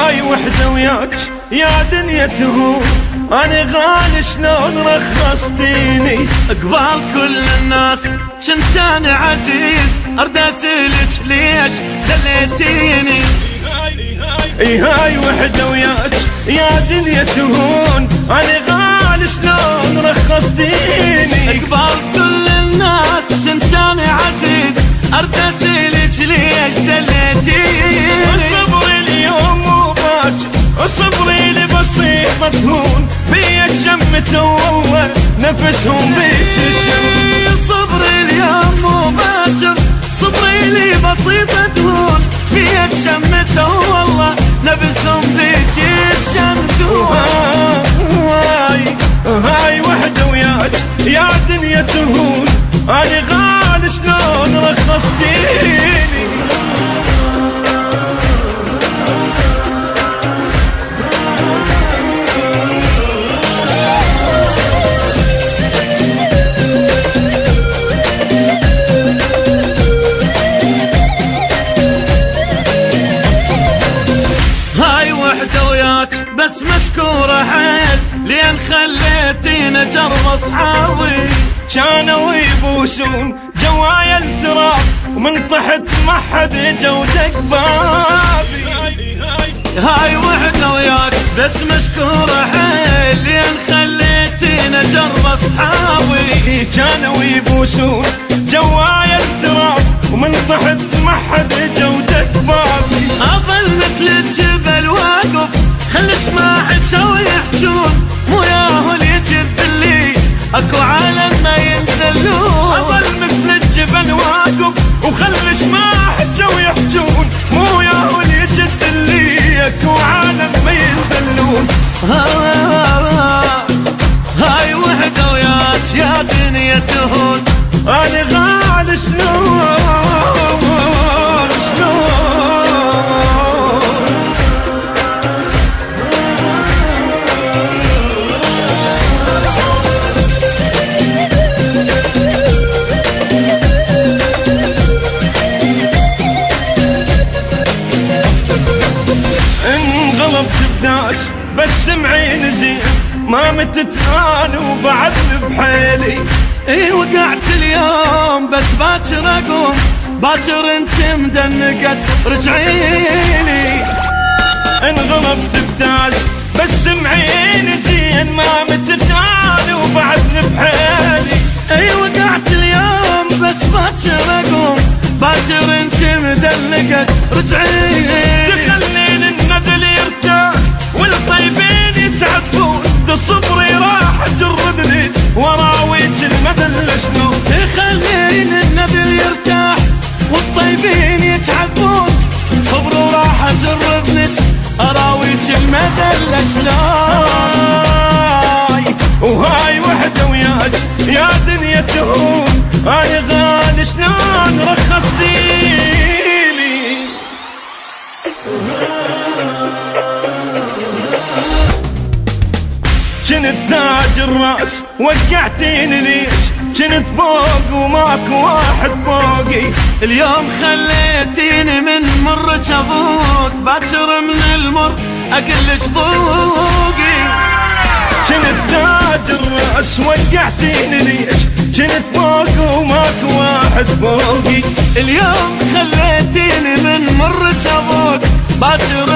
هاي وحدة وياك يا دنيا تهون، أنا غالي شلون رخصتيني قبال كل الناس كنت أنا عزيز، أرد أسألك ليش دليتيني. هاي وحدة وياك يا دنيا تهون، أنا غالي شلون رخصتيني قبال كل الناس كنت أنا عزيز، أرد أسألك ليش دليتيني. صبري اليوم مو باكر، صبري لي بسيط مدهون، بيا الشمة والله نفسهم بيك الشم. صبري اليوم مو باكر، صبري لي بسيط مدهون، بيا الشمة والله نفسهم بيك الشم. هاي وحدة وياك يا دنيا تهون، أنا غالي شلون رخصتيني. هاي وحدة وياك بس مشكورة حيل، لين خليتينا جرب اصحابي كانوا يبوسون جوايا التراب، ومن تحت ما حد جودك بابي. هاي وحدة وياك بس مشكورة حيل، لين خليتينا جرب اصحابي كانوا يبوسون جوايا التراب، ومن تحت ما حد جودك بابي. اظل مثل الجبل واقف، خلي سماعي تسوي يحجون، مو ياهل يجد اللي اكو عالم ما ينذلون. اظل مثل الجبل واقف، وخلي سماعي تسوي يحجون، مو ياهل يجد اللي اكو عالم ما ينذلون. هاي وحدة وياك يا دنيا تهون، أنا غالي شلون انغلبت بناس بس معين زين، ما متت انا وبعد بحيلي. وقعت اليوم بس باكر اقوم، باكر انت مدنقت رجعيلي. انغلبت بداس بس معين زين، ما متت انا وبعد بحيلي. وقعت اليوم بس باكر اقوم، باكر انت مدنقت رجعيلي. تخلين النذل يرتاح والطيبين يتعبون، ده صبري راح جردني وراويك المذل شنو. تخلين النذل يرتاح والطيبين يتعبون، صبر وراح اجربنك اراويك المذل شلون. وهاي وحدة وياك يا دنيا تهون، انا غالي شلون رخصتيلي. كنت تاج الراس وقعتيني ليش، كنت فوق وماك واحد فوقي. اليوم خليتيني من مرك ابوك، باكر من المر اقلك ذوقي. كنت تاج الراس وقعتيني ليش، كنت فوق وماك واحد فوقي. اليوم خليتيني من مرك ابوك، باكر